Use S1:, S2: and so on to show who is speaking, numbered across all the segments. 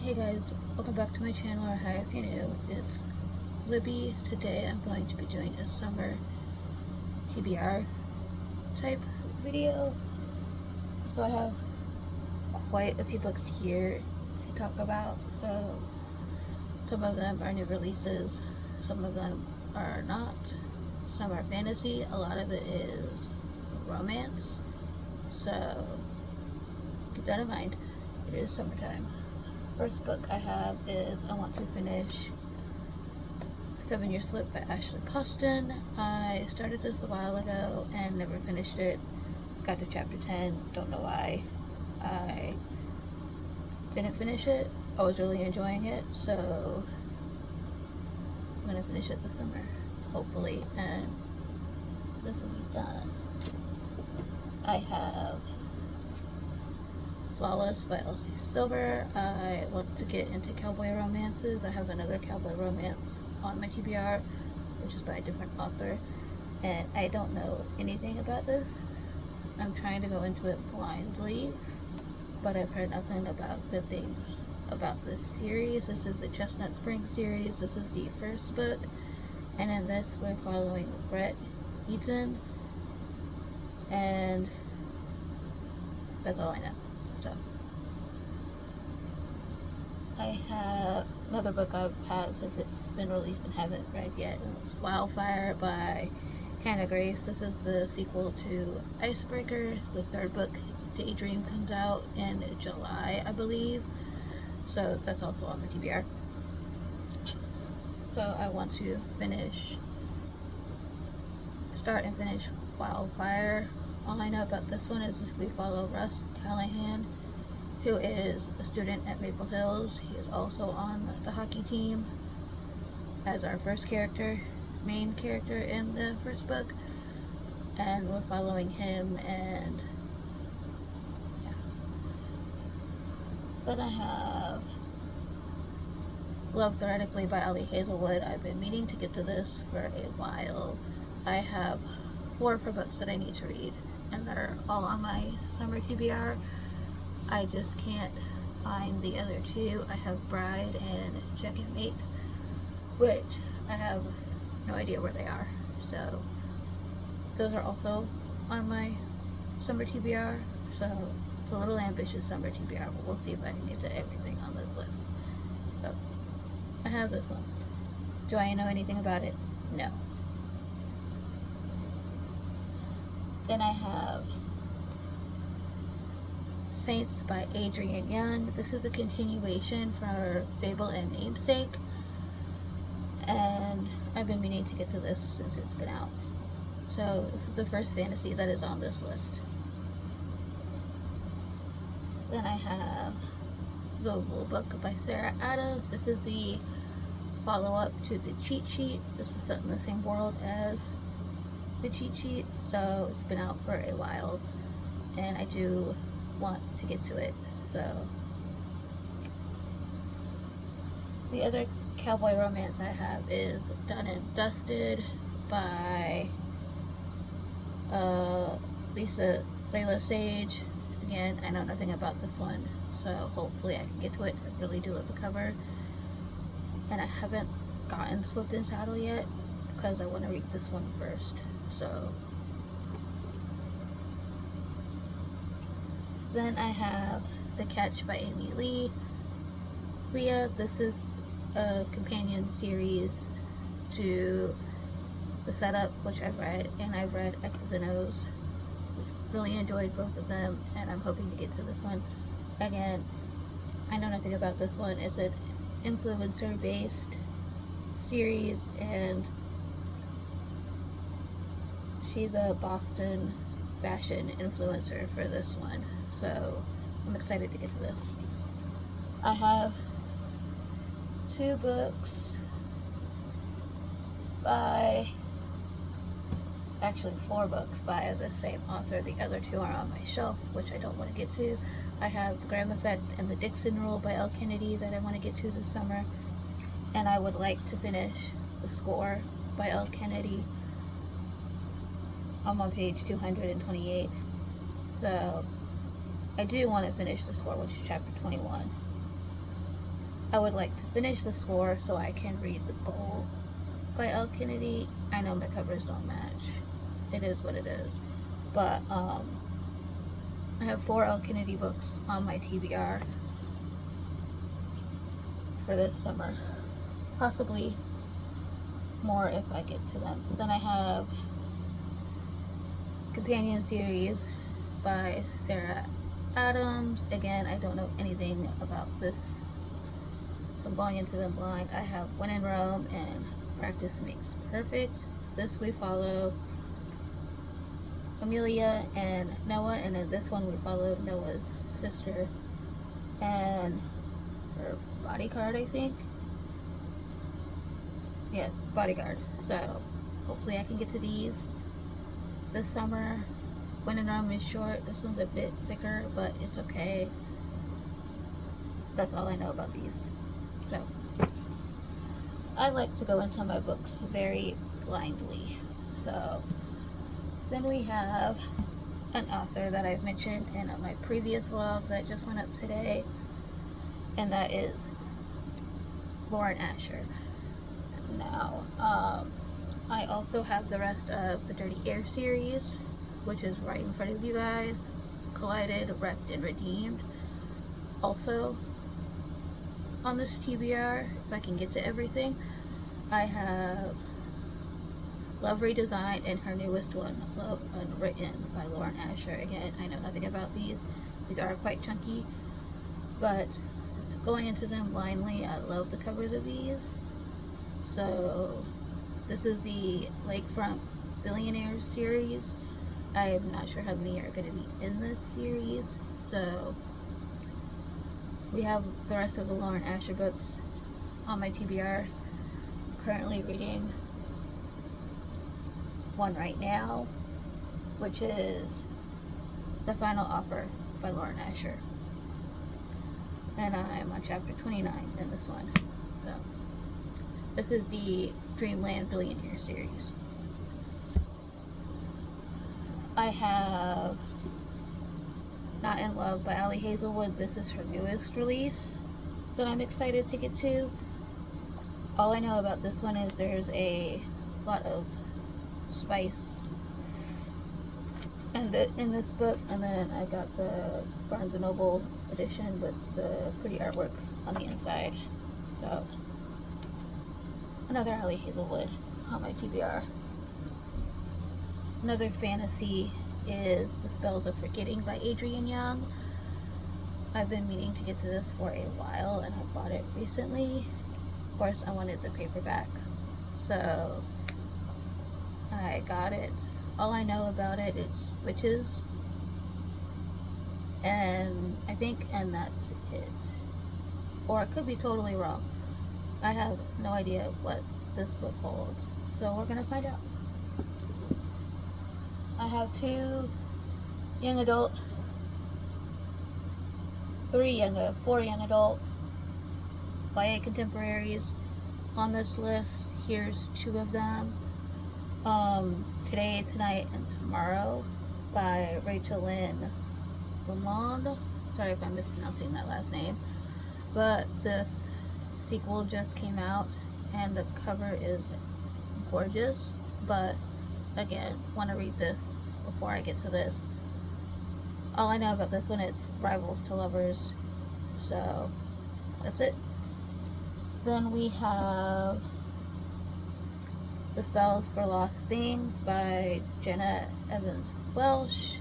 S1: Hey guys, welcome back to my channel, or hi if you're new. It's Libby. Today I'm going to be doing a summer TBR type video. So I have quite a few books here to talk about. So some of them are new releases, some of them are not, some are fantasy, a lot of it is romance. So keep that in mind. It is summertime. First book I have is I want to finish 7 Year Slip by Ashley Poston. I started this a while ago and never finished it. Got to chapter 10, don't know why I didn't finish it. I was really enjoying it, so I'm gonna finish it this summer, hopefully, and this will be done. I have Flawless by Elsie Silver. I want to get into cowboy romances. I have another cowboy romance on my TBR, which is by a different author, and I don't know anything about this. I'm trying to go into it blindly, but I've heard nothing about good things about this series. This is the Chestnut Spring series. This is the first book, and in this we're following Brett Eaton, and that's all I know. So I have another book I've had since it's been released and haven't read yet, and it's Wildfire by Hannah Grace. This is the sequel to Icebreaker. The third book, Daydream, comes out in July, I believe. So that's also on my TBR. So I want to start and finish Wildfire. All I know about this one is we follow Russ Callahan, who is a student at Maple Hills. He is also on the hockey team as our main character in the first book. And we're following him, and yeah. Then I have Love Theoretically by Ali Hazelwood. I've been meaning to get to this for a while. I have 4 of her books that I need to read, and they're all on my summer TBR. I just can't find the other 2. I have Bride and Checkmate, which I have no idea where they are. So those are also on my summer TBR. So it's a little ambitious summer TBR, but we'll see if I can get to everything on this list. So I have this one. Do I know anything about it? No. Then I have Saints by Adrienne Young. This is a continuation for Fable and Namesake, and I've been meaning to get to this since it's been out. So this is the first fantasy that is on this list. Then I have The Rule Book by Sarah Adams. This is the follow-up to The Cheat Sheet. This is set in the same world as The Cheat Sheet, so it's been out for a while, and I do want to get to it. So the other cowboy romance I have is Done and Dusted by Layla Sage. Again, I know nothing about this one, so hopefully I can get to it. I really do love the cover, and I haven't gotten Swift and Saddle yet because I want to read this one first. So then I have The Catch by Amy Lee. Leah, this is a companion series to The Setup, which I've read, and I've read X's and O's. Really enjoyed both of them, and I'm hoping to get to this one. Again, I know nothing about this one. It's an influencer-based series, and she's a Boston fashion influencer for this one, so I'm excited to get to this. I have 2 books by, actually 4 books by the same author. The other 2 are on my shelf, which I don't want to get to. I have The Graham Effect and The Dixon Rule by Elle Kennedy that I want to get to this summer, and I would like to finish The Score by Elle Kennedy. I'm on page 228, so I do want to finish The Score, which is chapter 21. I would like to finish this 4 so I can read The Goal by Elle Kennedy. I know my covers don't match. It is what it is. But I have 4 Elle Kennedy books on my TBR for this summer. Possibly more if I get to them. Then I have companion series by Sarah Adams. Again, I don't know anything about this, so I'm going into them blind. I have When in Rome and Practice Makes Perfect. This we follow Amelia and Noah, and in this one we follow Noah's sister and her bodyguard, I think. Yes, bodyguard. So hopefully I can get to these this summer. When in Rome is short. This one's a bit thicker, but it's okay. That's all I know about these. So I like to go into my books very blindly. So then we have an author that I've mentioned in my previous vlog that just went up today, and that is Lauren Asher. Now, I also have the rest of the Dirty Air series, which is right in front of you guys. Collided, Wrecked, and Redeemed. Also on this TBR, if I can get to everything. I have Love Redesigned and her newest one, Love Unwritten by Lauren Asher. Again, I know nothing about these. These are quite chunky, but going into them blindly, I love the covers of these. So this is the Lakefront Billionaires series. I'm not sure how many are going to be in this series. So we have the rest of the Lauren Asher books on my TBR. I'm currently reading one right now, which is The Final Offer by Lauren Asher. And I'm on chapter 29 in this one. So this is the Dreamland Billionaire series. I have Not in Love by Ali Hazelwood. This is her newest release that I'm excited to get to. All I know about this one is there's a lot of spice in this book, and then I got the Barnes & Noble edition with the pretty artwork on the inside. So another Ali Hazelwood on my TBR. Another fantasy is The Spells of Forgetting by Adrienne Young. I've been meaning to get to this for a while, and I bought it recently. Of course, I wanted the paperback, so I got it. All I know about it is witches, and I think, and that's it. Or I could be totally wrong. I have no idea what this book holds, so we're gonna find out. I have 4 young adult YA contemporaries on this list. Here's 2 of them. Today, Tonight, and Tomorrow by Rachel Lynn Salmond. Sorry if I'm mispronouncing that last name. But this sequel just came out, and the cover is gorgeous. But again, want to read this before I get to this. All I know about this one, it's rivals to lovers. So that's it. Then we have The Spells for Lost Things by Jenna Evans Welsh.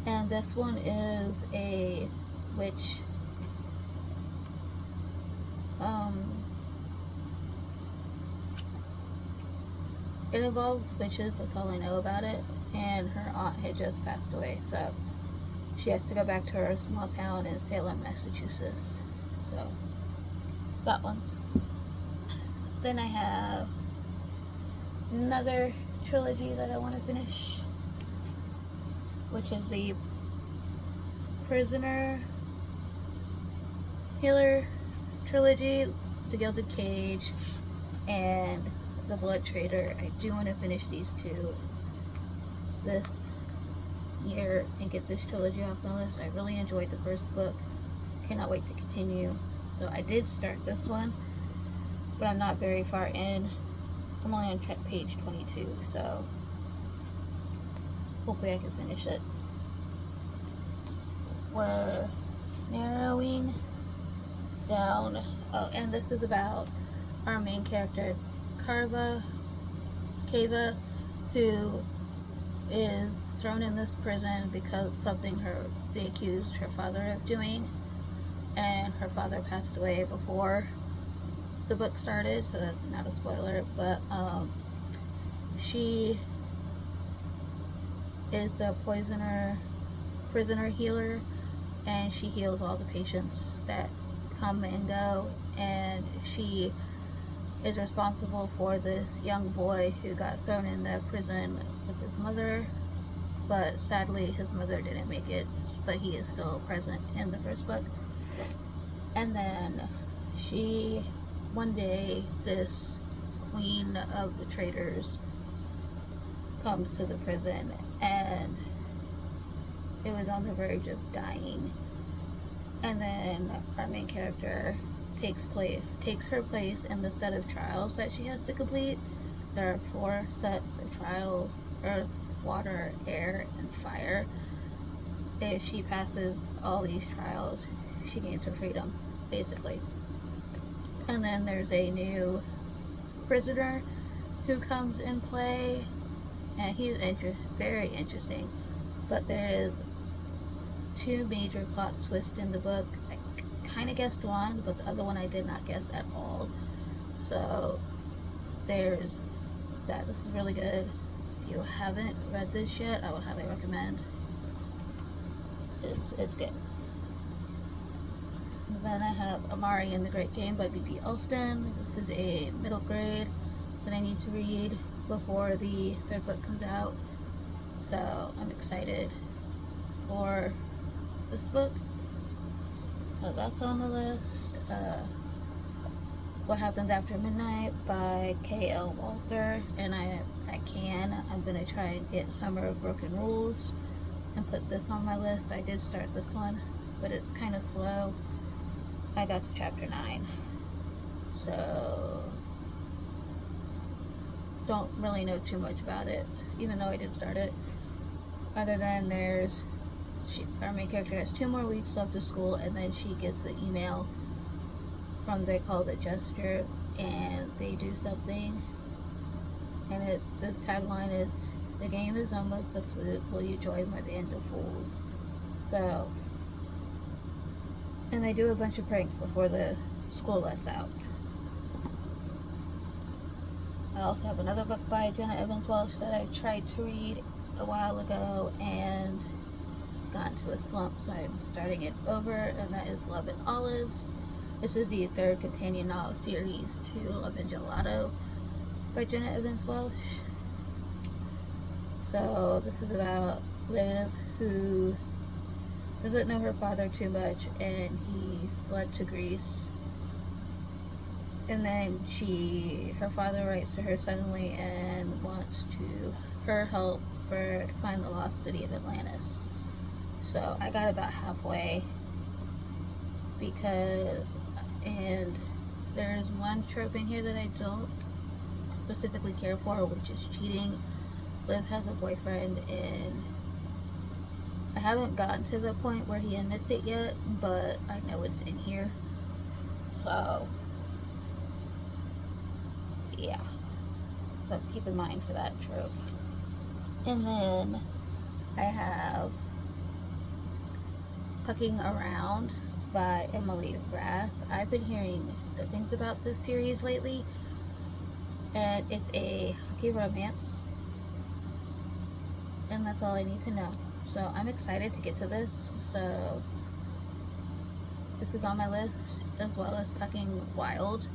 S1: And this one is a witch it involves witches, that's all I know about it, and her aunt had just passed away, so she has to go back to her small town in Salem, Massachusetts. So that one. Then I have another trilogy that I want to finish, which is the Prisoner Healer trilogy, The Gilded Cage, and The Blood Trader. I do want to finish these 2 this year and get this trilogy off my list. I really enjoyed the first book. Cannot wait to continue. So I did start this one, but I'm not very far in. I'm only on page 22, so hopefully I can finish it. We're narrowing down. Oh, and this is about our main character, Kava, who is thrown in this prison because something they accused her father of doing, and her father passed away before the book started, so that's not a spoiler, but she is a prisoner healer, and she heals all the patients that come and go, and she is responsible for this young boy who got thrown in the prison with his mother, but sadly his mother didn't make it, but he is still present in the first book. And then one day, this queen of the traitors comes to the prison, and it was on the verge of dying. And then our main character takes her place in the set of trials that she has to complete. There are 4 sets of trials: earth, water, air, and fire. If she passes all these trials, she gains her freedom, basically. And then there's a new prisoner who comes in play, and he's very interesting. But there is 2 major plot twists in the book. I kind of guessed one, but the other one I did not guess at all. So there's that. This is really good. If you haven't read this yet, I would highly recommend. It's good. And then I have Amari and the Great Game by B.B. Elston. This is a middle grade that I need to read before the 3rd book comes out. So I'm excited for this book. So that's on the list. What Happens After Midnight by K.L. Walter. And I'm going to try and get Summer of Broken Rules and put this on my list. I did start this one, but it's kind of slow. I got to chapter 9. So don't really know too much about it, even though I did start it. Other than our main character has 2 more weeks left of school, and then she gets the email from, they call it Gesture, and they do something, and the tagline is, "The game is almost a flute, will you join my band of fools?" So, and they do a bunch of pranks before the school lets out. I also have another book by Jenna Evans Welch that I tried to read a while ago and got into a slump, so I'm starting it over, and that is Love and Olives. This is the 3rd companion novel series to Love and Gelato by Jenna Evans Welch. So this is about Liv, who doesn't know her father too much, and he fled to Greece. And then her father writes to her suddenly and wants her help to find the lost city of Atlantis. So I got about halfway, and there's one trope in here that I don't specifically care for, which is cheating. Liv has a boyfriend, and I haven't gotten to the point where he admits it yet, but I know it's in here. So yeah, so keep in mind for that trope. And then I have Pucking Around by Emily Rath. I've been hearing good things about this series lately, and it's a hockey romance, and that's all I need to know. So I'm excited to get to this. So this is on my list, as well as Pucking Wild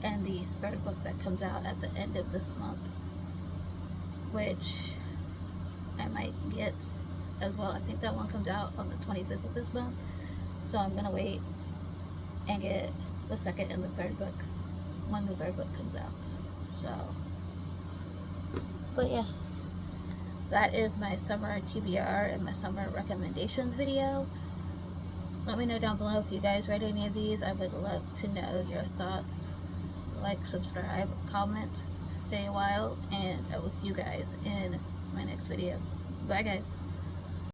S1: and the 3rd book that comes out at the end of this month, which I might get as well. I think that one comes out on the 25th of this month, so I'm gonna wait and get the 2nd and the 3rd book when the 3rd book comes out. So, but yes, that is my summer TBR and my summer recommendations video. Let me know down below if you guys read any of these. I would love to know your thoughts. Like, subscribe, comment, stay a while, and I will see you guys in my next video. Bye guys.